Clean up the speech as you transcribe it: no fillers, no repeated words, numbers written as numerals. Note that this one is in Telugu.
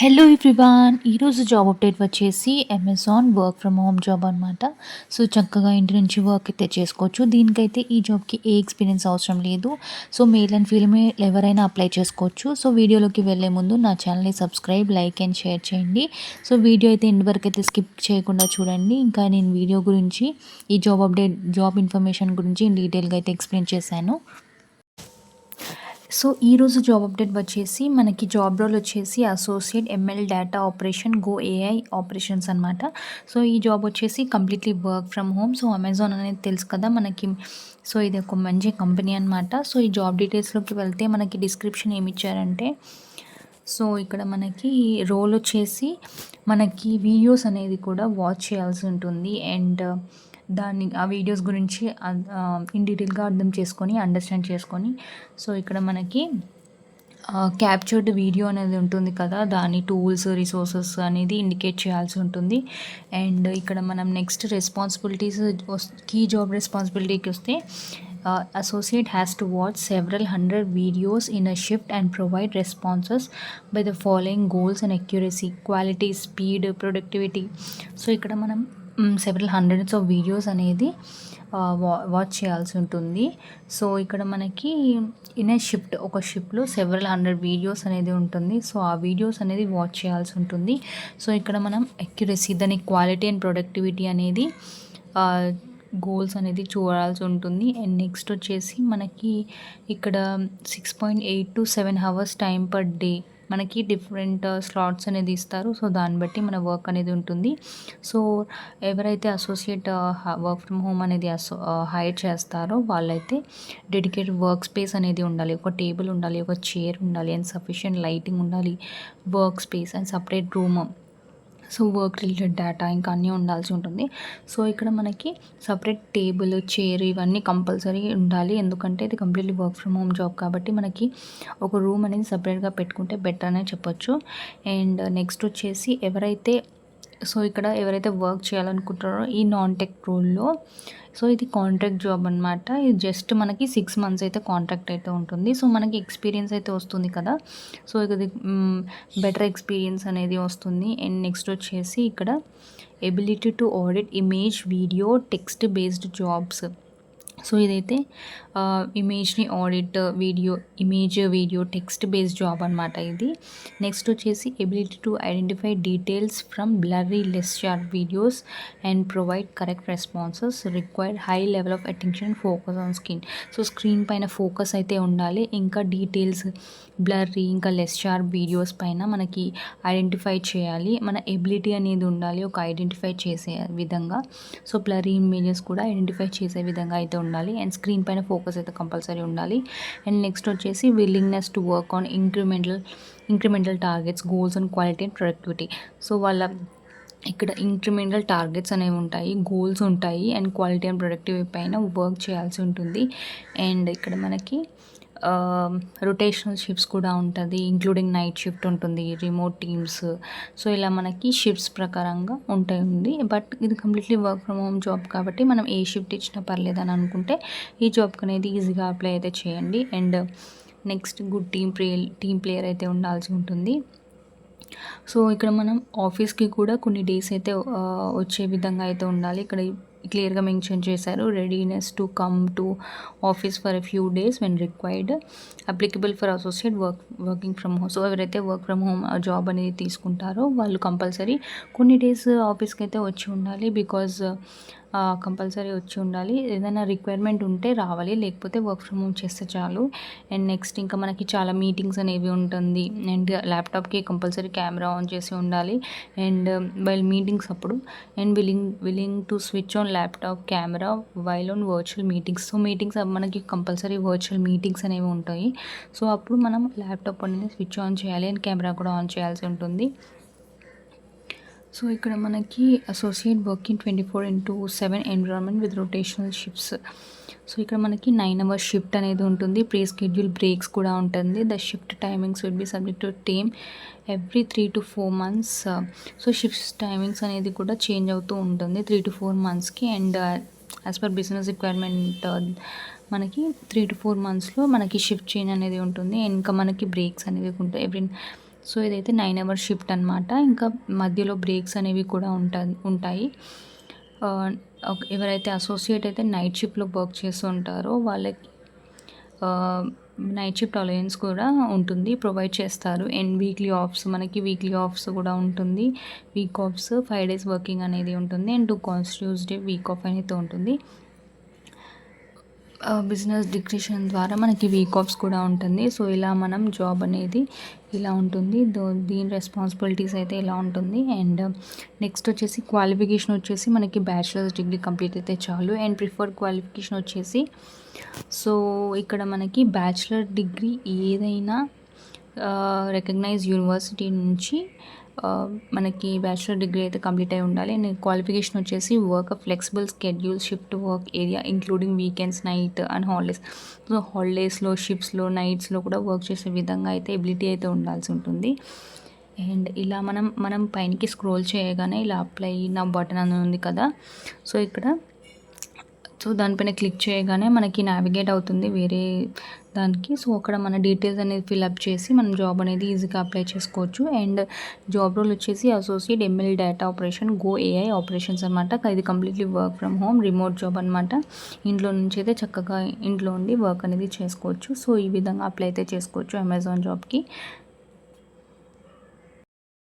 Hello everyone. ఈరోజు జాబ్ అప్డేట్ వచ్చేసి Amazon work from home job అనమాట. సో చక్కగా ఇంటి నుంచి వర్క్ అయితే చేసుకోవచ్చు. దీనికైతే ఈ జాబ్కి ఏ ఎక్స్పీరియన్స్ అవసరం లేదు. సో మేల్ అండ్ ఫీమేల్ ఎవరైనా అప్లై చేసుకోవచ్చు. సో వీడియోలోకి వెళ్ళే ముందు నా ఛానల్ని సబ్స్క్రైబ్, లైక్ అండ్ షేర్ చేయండి. సో వీడియో అయితే ఎండ్ వరకు అయితే స్కిప్ చేయకుండా చూడండి. ఇంకా నేను వీడియో గురించి, ఈ జాబ్ అప్డేట్, జాబ్ ఇన్ఫర్మేషన్ గురించి డీటెయిల్గా అయితే ఎక్స్ప్లెయిన్ చేశాను. సో ఈరోజు జాబ్ అప్డేట్ వచ్చేసి మనకి జాబ్ రోల్ వచ్చేసి associate ML data operation go AI operations అనమాట. సో ఈ జాబ్ వచ్చేసి completely work from home. So Amazon అనేది తెలుసు కదా మనకి. సో ఇది ఒక మంచి కంపెనీ అనమాట. సో ఈ జాబ్ డీటెయిల్స్లోకి వెళ్తే మనకి డిస్క్రిప్షన్ ఏమి ఇచ్చారంటే, సో ఇక్కడ మనకి రోల్ వచ్చేసి మనకి వీడియోస్ అనేది కూడా వాచ్ చేయాల్సి ఉంటుంది. అండ్ ఆ వీడియోస్ గురించి ఇన్ డీటెయిల్గా అర్థం చేసుకొని, అండర్స్టాండ్ చేసుకొని, సో ఇక్కడ మనకి క్యాప్చర్డ్ వీడియో అనేది ఉంటుంది కదా, దాని టూల్స్, రిసోర్సెస్ అనేది ఇండికేట్ చేయాల్సి ఉంటుంది. అండ్ ఇక్కడ మనం నెక్స్ట్ రెస్పాన్సిబిలిటీస్, కీ జాబ్ రెస్పాన్సిబిలిటీకి వస్తే, associate has to watch several hundred videos in a shift and provide responses by the following goals and accuracy, quality, speed, productivity. So ఇక్కడ మనం సెవెరల్ హండ్రెడ్స్ ఆఫ్ వీడియోస్ అనేది వాచ్ చేయాల్సి ఉంటుంది. సో ఇక్కడ మనకి ఇన్ ఏ షిఫ్ట్, ఒక షిఫ్ట్లో సెవెరల్ హండ్రెడ్ వీడియోస్ అనేది ఉంటుంది. సో ఆ వీడియోస్ అనేది వాచ్ చేయాల్సి ఉంటుంది. సో ఇక్కడ మనం అక్యురసీ, దాని క్వాలిటీ అండ్ ప్రొడక్టివిటీ అనేది గోల్స్ అనేది చూడాల్సి ఉంటుంది. అండ్ నెక్స్ట్ వచ్చేసి మనకి ఇక్కడ 6.8 to 7 hours time per day మనకి డిఫరెంట్ స్లాట్స్ అనేది ఇస్తారు. సో దాన్ని బట్టి మన వర్క్ అనేది ఉంటుంది. సో ఎవరైతే అసోసియేట్ వర్క్ ఫ్రమ్ హోమ్ అనేది హైర్ చేస్తారో వాళ్ళైతే డెడికేటెడ్ వర్క్ స్పేస్ అనేది ఉండాలి. ఒక టేబుల్ ఉండాలి, ఒక చైర్ ఉండాలి, అండ్ సఫిషియెంట్ లైటింగ్ ఉండాలి, work space and separate room. So work related data ఇంకా అన్నీ ఉండాల్సి ఉంటుంది. సో ఇక్కడ మనకి సపరేట్ టేబుల్, చైర్ ఇవన్నీ కంపల్సరీ ఉండాలి. ఎందుకంటే ఇది completely work from home job కాబట్టి మనకి ఒక రూమ్ అనేది సపరేట్గా పెట్టుకుంటే బెటర్ అనే చెప్పొచ్చు. అండ్ నెక్స్ట్ వచ్చేసి ఎవరైతే వర్క్ చేయాలనుకుంటారో ఈ నాన్ టెక్ రోల్లో, సో ఇది కాంట్రాక్ట్ జాబ్ అనమాట. ఇది జస్ట్ మనకి 6 months అయితే కాంట్రాక్ట్ అయితే ఉంటుంది. సో మనకి ఎక్స్పీరియన్స్ అయితే వస్తుంది కదా, సో ఇది బెటర్ ఎక్స్పీరియన్స్ అనేది వస్తుంది. అండ్ నెక్స్ట్ వచ్చేసి ఇక్కడ ability to audit image, video, text based jobs. So ఇదైతే ఇమేజ్ని audit, video, text based job అనమాట ఇది. నెక్స్ట్ వచ్చేసి ability to identify details from blurry, less sharp videos and provide correct responses, required high level of attention, focus on screen. So screen పైన ఫోకస్ అయితే ఉండాలి. ఇంకా డీటెయిల్స్, బ్లర్రీ ఇంకా లెస్ షార్ప్ వీడియోస్ పైన మనకి ఐడెంటిఫై చేయాలి. మన ఎబిలిటీ అనేది ఉండాలి ఒక ఐడెంటిఫై చేసే విధంగా. సో బ్లర్రీ ఇమేజెస్ కూడా ఐడెంటిఫై చేసే విధంగా అయితే ఉండాలి. అండ్ స్క్రీన్ పైన ఫోకస్ అయితే కంపల్సరీ ఉండాలి. అండ్ నెక్స్ట్ వచ్చేసి willingness to work on incremental targets, goals and quality and productivity. So ఇక్కడ ఇంక్రిమెంటల్ టార్గెట్స్ అనేవి ఉంటాయి, గోల్స్ ఉంటాయి, అండ్ క్వాలిటీ అండ్ ప్రొడక్టివిటీ పైన వర్క్ చేయాల్సి ఉంటుంది. అండ్ ఇక్కడ మనకి రొటేషనల్ షిఫ్ట్స్ కూడా ఉంటుంది, ఇంక్లూడింగ్ నైట్ షిఫ్ట్ ఉంటుంది, రిమోట్ టీమ్స్. సో ఇలా మనకి షిఫ్ట్స్ ప్రకారంగా ఉంటుంది. బట్ ఇది completely work from home job కాబట్టి మనం ఏ షిఫ్ట్ ఇచ్చినా పర్లేదని అనుకుంటే ఈ జాబ్కి అనేది ఈజీగా అప్లై అయితే చేయండి. And next good team player అయితే ఉండాల్సి ఉంటుంది. సో ఇక్కడ మనం ఆఫీస్కి కూడా కొన్ని డేస్ అయితే వచ్చే విధంగా అయితే ఉండాలి. ఇక్కడ క్లియర్గా మెన్షన్ చేశారు, readiness to come to office for a few days when required, applicable for associate working from home. So ఎవరైతే వర్క్ ఫ్రమ్ హోమ్ జాబ్ అనేది తీసుకుంటారో వాళ్ళు కంపల్సరీ కొన్ని డేస్ ఆఫీస్కి అయితే వచ్చి ఉండాలి. బికాజ్ కంపల్సరీ వచ్చి ఉండాలి. ఏదైనా రిక్వైర్మెంట్ ఉంటే రావాలి, లేకపోతే వర్క్ ఫ్రమ్ హోమ్ చేస్తే చాలు. అండ్ నెక్స్ట్ ఇంకా మనకి చాలా మీటింగ్స్ అనేవి ఉంటుంది. అండ్ ల్యాప్టాప్కి కంపల్సరీ కెమెరా ఆన్ చేసి ఉండాలి. అండ్ వైల్ మీటింగ్స్ అప్పుడు, and willing to switch on laptop camera while on virtual meetings. So meetings మనకి కంపల్సరీ వర్చువల్ మీటింగ్స్ అనేవి ఉంటాయి. సో అప్పుడు మనం ల్యాప్టాప్ అనేది స్విచ్ ఆన్ చేయాలి అండ్ కెమెరా కూడా ఆన్ చేయాల్సి ఉంటుంది. సో ఇక్కడ మనకి associate working 24/7 environment with rotational shifts. So ఇక్కడ మనకి 9 hours షిఫ్ట్ అనేది ఉంటుంది. ప్రీ స్కెడ్యూల్ బ్రేక్స్ కూడా ఉంటుంది. The shift timings will be subject to team every 3 to 4 months. So shifts timings అనేది కూడా చేంజ్ అవుతూ ఉంటుంది 3 to 4 monthsకి. And as per business requirement మనకి 3 to 4 monthsలో మనకి షిఫ్ట్ చేంజ్ అనేది ఉంటుంది. ఇంకా మనకి బ్రేక్స్ అనేవి ఉంటాయి. సో ఇదైతే 9 అవర్స్ షిఫ్ట్ అనమాట. ఇంకా మధ్యలో బ్రేక్స్ అనేవి కూడా ఉంటాయి. ఎవరైతే అసోసియేట్ అయితే నైట్ షిఫ్ట్‌లో వర్క్ చేస్తూ ఉంటారో వాళ్ళకి నైట్ షిఫ్ట్ అలయన్స్ కూడా ఉంటుంది, ప్రొవైడ్ చేస్తారు. అండ్ వీక్లీ ఆఫ్స్ కూడా ఉంటుంది. వీక్ ఆఫ్స్ 5 డేస్ వర్కింగ్ అనేది ఉంటుంది. అండ్ 2 కాన్స్టిట్యూస్‌డే వీక్ ఆఫ్ అనేది ఉంటుంది. బిజినెస్ డిస్క్రిప్షన్ ద్వారా మనకి వీక్ ఆఫ్స్ కూడా ఉంటుంది. సో ఇలా మనం జాబ్ అనేది ఇలా ఉంటుంది. దీని రెస్పాన్సిబిలిటీస్ అయితే ఇలా ఉంటుంది. అండ్ నెక్స్ట్ వచ్చేసి క్వాలిఫికేషన్ వచ్చేసి మనకి బ్యాచిలర్స్ డిగ్రీ కంప్లీట్ అయితే చాలు. అండ్ ప్రిఫర్డ్ క్వాలిఫికేషన్ వచ్చేసి సో ఇక్కడ మనకి బ్యాచిలర్ డిగ్రీ ఏదైనా రికగ్నైజ్ యూనివర్సిటీ నుంచి మనకి బ్యాచిలర్ డిగ్రీ అయితే కంప్లీట్ అయి ఉండాలి. అండ్ క్వాలిఫికేషన్ వచ్చేసి flexible schedule, shift work area including weekends, night and holidays. So హాలిడేస్లో, షిఫ్ట్స్లో, నైట్స్లో కూడా వర్క్ చేసే విధంగా అయితే ఎబిలిటీ అయితే ఉండాల్సి ఉంటుంది. అండ్ ఇలా మనం పైనకి స్క్రోల్ చేయగానే ఇలా అప్లై నా బటన్ అని ఉంది కదా, సో దానిపైన క్లిక్ చేయగానే మనకి నావిగేట్ అవుతుంది వేరే దానికి. సో అక్కడ మన డీటెయిల్స్ అనేది ఫిల్అప్ చేసి మనం జాబ్ అనేది ఈజీగా అప్లై చేసుకోవచ్చు. అండ్ జాబ్ రోల్ వచ్చేసి associate ML data operation go AI operations అనమాట. ఇది completely work from home remote job అనమాట. ఇంట్లో నుంచి అయితే చక్కగా ఇంట్లో ఉండి వర్క్ అనేది చేసుకోవచ్చు. సో ఈ విధంగా అప్లై అయితే చేసుకోవచ్చు అమెజాన్ జాబ్కి.